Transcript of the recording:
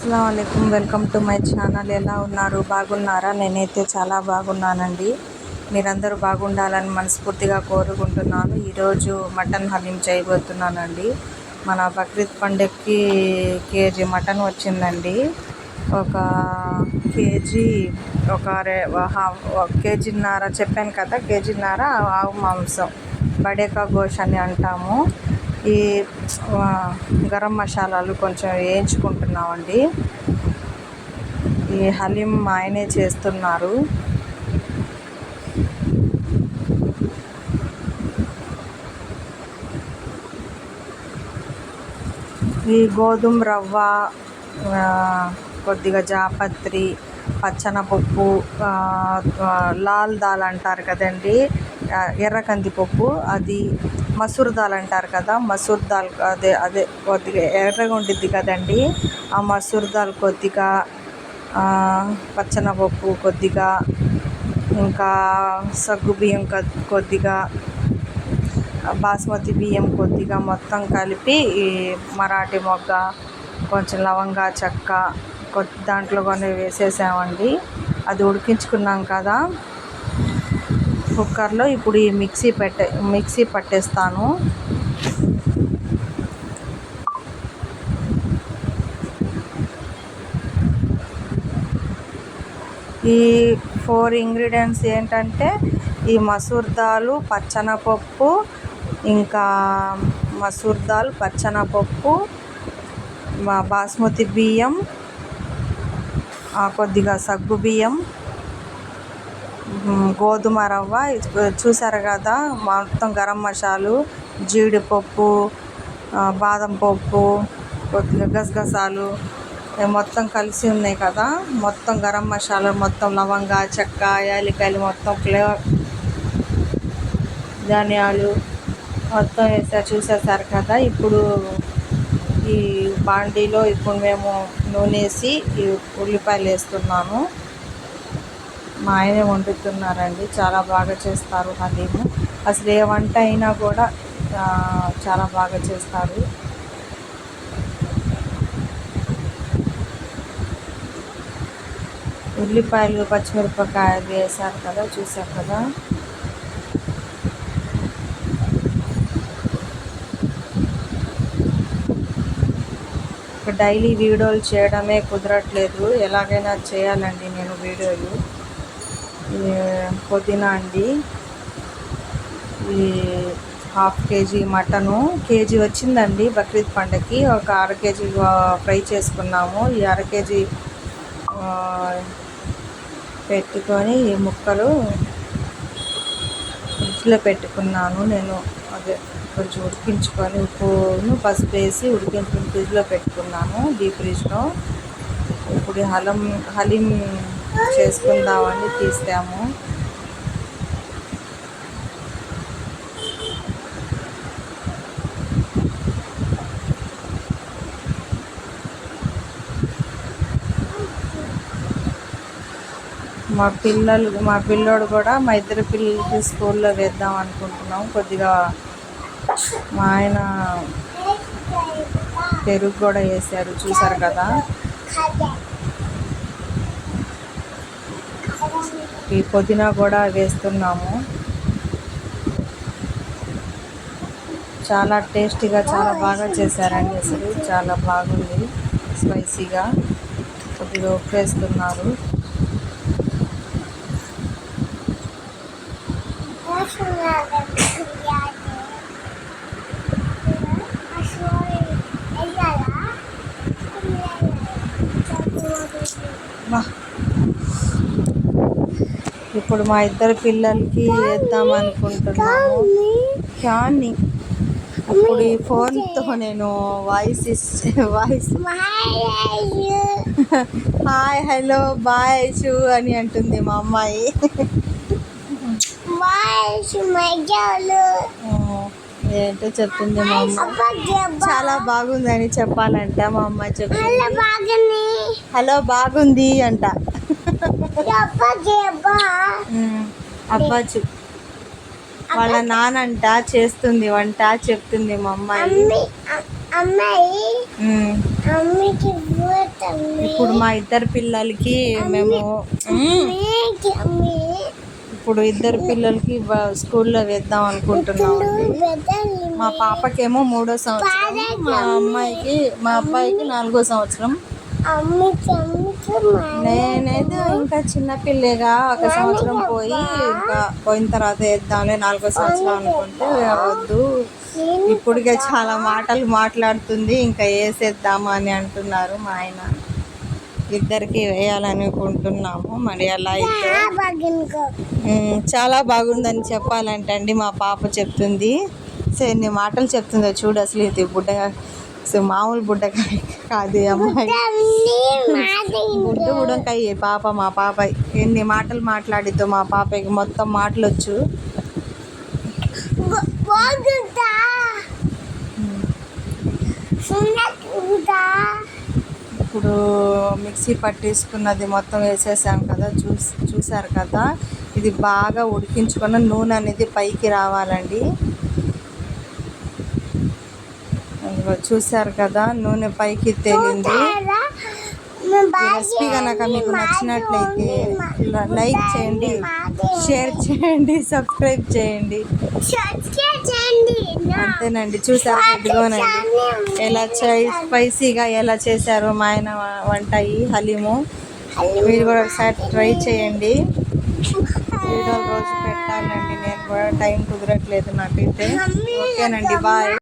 అస్సలాముఅలైకుం, welcome to my channel. ఎలా ఉన్నారు? బాగున్నారా? నేనైతే చాలా బాగున్నానండి. మీరందరూ బాగుండాలని మనస్ఫూర్తిగా కోరుకుంటున్నాను. ఈరోజు మటన్ హలీం చేయబోతున్నానండి. మన బక్రీద్ పండుగకి కేజీ మటన్ వచ్చిందండి. ఒక కేజీ కేజీన్నర చెప్పాను కదా, కేజీన్నర ఆవు మాంసం, బడేకా గోష్ అని అంటాము. ఈ గరం మసాలాలు కొంచెం వేయించుకుంటున్నామండి. ఈ హలీం ఆయనే చేస్తున్నారు. ఈ గోధుమ రవ్వ, కొద్దిగా జాపత్రి, పచ్చనపప్పు, లాల్ దాల్ అంటారు కదండి, ఎర్ర కందిపప్పు, అది మసూర్ దాల్ అంటారు కదా, మసూర్ దాల్ అదే కొద్దిగా ఎర్రగా ఉంటుంది కదండి, ఆ మసూర్ దాల్ కొద్దిగా, పచ్చనపప్పు కొద్దిగా, ఇంకా సగ్గు బియ్యం కొద్దిగా, బాస్మతి బియ్యం కొద్దిగా, మొత్తం కలిపి ఈ మరాఠీ మొగ్గ, కొంచెం లవంగా చెక్క దాంట్లో కొన్ని వేసేసామండి. అది ఉడికించుకున్నాం కదా కుక్కర్లో. ఇప్పుడు ఈ మిక్సీ పట్టేస్తాను. ఈ 4 ఇంగ్రీడియంట్స్ ఏంటంటే ఈ మసూర్ దాల్, పచ్చనపప్పు, ఇంకా మసూర్ దాల్, పచ్చనపప్పు, బాస్మతి బియ్యం, కొద్దిగా సగ్గు బియ్యం, గోధుమ రవ్వ, చూసారు కదా, మొత్తం గరం మసాలు, జీడిపప్పు, బాదం పప్పు, కొద్దిగా గసగసాలు మొత్తం కలిసి ఉన్నాయి కదా, మొత్తం గరం మసాలా, మొత్తం లవంగా చెక్క, యాలక్కాయలు, మొత్తం ఫ్లేవర్, ధనియాలు మొత్తం వేసారు, చూసేసారు కదా. ఇప్పుడు ఈ బాండీలో ఇప్పుడు మేము నూనె వేసి ఈ ఉల్లిపాయలు వేస్తున్నాను. మా ఆయనే వండుతున్నారండి, చాలా బాగా చేస్తారు హలీము. అసలు ఏ వంట అయినా కూడా చాలా బాగా చేస్తారు. ఉల్లిపాయలు, పచ్చిమిరపకాయలు వేసారు కదా, చూసారు కదా. డైలీ వీడియోలు చేయడమే కుదరట్లేదు, ఎలాగైనా చేయాలండి నేను వీడియోలు. పుదీనా అండి, ఈ 1/2 కేజీ మటను, కేజీ వచ్చిందండి బక్రీద్ పండగకి. ఒక 1/2 కేజీ ఫ్రై చేసుకున్నాము. ఈ 1/2 కేజీ పెట్టుకొని ఈ ముక్కలు ఫ్రిడ్జ్లో పెట్టుకున్నాను నేను. అదే కొంచెం ఉడికించుకొని ఉప్పును పసుపు వేసి ఉడికించుకొని ఫ్రిడ్జ్లో పెట్టుకున్నాను, డీప్ ఫ్రిడ్జ్లో. ఇప్పుడు హలీం చేసుకుందామని తీసాము. మా పిల్లోడు కూడా, మా ఇద్దరు పిల్లలకి స్కూల్లో వేద్దాం అనుకుంటున్నాం. కొద్దిగా మా ఆయన పెరుగు కూడా వేసారు, చూసారు కదా. ఈ పుదీనా కూడా వేస్తున్నాము. చాలా టేస్టీగా, చాలా బాగా చేశారండి. అసలు చాలా బాగుంది, స్పైసీగా. కొద్దిగా ఉప్పు వేస్తున్నారు. ఇప్పుడు మా ఇద్దరు పిల్లలకి వేద్దాం అనుకుంటున్నాము. కానీ ఇప్పుడు ఈ ఫోన్తో నేను వాయిస్ హాయ్, హలో, బాయ్, షూ అని అంటుంది మా అమ్మాయి. ఏంటో చెప్తుంది మా అమ్మ. చాలా బాగుందని చెప్పాలంట మా అమ్మాయి చెప్తుంది. హలో బాగుంది అంట. అబ్బాచు వాళ్ళ నానంట చేస్తుంది వంట, చెప్తుంది మా అమ్మాయి. ఇప్పుడు మా ఇద్దరు పిల్లలకి మేము ఇప్పుడు ఇద్దరు పిల్లలకి స్కూల్లో వేద్దాం అనుకుంటున్నాం. మా పాపకేమో 3వ సంవత్సరం, మా అబ్బాయికి 4వ సంవత్సరం. నేనైతే ఇంకా చిన్నపిల్లేగా 1 సంవత్సరం పోయిన తర్వాత వేద్దాంలే 4వ సంవత్సరం అనుకుంటే వద్దు, ఇప్పటికే చాలా మాటలు మాట్లాడుతుంది, ఇంకా వేసేద్దామా అని అంటున్నారు మా ఆయన. ఇద్దరికి వేయాలనుకుంటున్నాము. మరి అలా అయితే చాలా బాగుందని చెప్పాలంటే అండి మా పాప చెప్తుంది. ఎన్ని మాటలు చెప్తుందో చూడు. అసలు ఇది మామూలు బుడ్డకాయ కాదు అమ్మాయి, బుడంకాయ పాప. మా పాప ఎన్ని మాటలు మాట్లాడిద్దో. మా పాపకి మొత్తం మాటలు వచ్చు. ఇప్పుడు మిక్సీ పట్టేసుకున్నది మొత్తం వేసేసాం కదా, చూసారు కదా. ఇది బాగా ఉడికించుకున్న నూనె అనేది పైకి రావాలండి. చూసారు కదా, నూనె పైకి తేలింది. ఈ రెసిపీ కనుక మీకు నచ్చినట్లయితే లైక్ చేయండి, షేర్ చేయండి, సబ్స్క్రైబ్ చేయండి. అంతేనండి. చూసారు ఇదిగోనండి ఎలా స్పైసీగా ఎలా చేశారు మా ఆయన వంట. హలీము మీరు కూడా ఒకసారి ట్రై చేయండి. వీడియోలు రోజు పెట్టాలండి, నేను కూడా టైం కుదరట్లేదు నాకైతే. ఓకేనండి, బాయ్.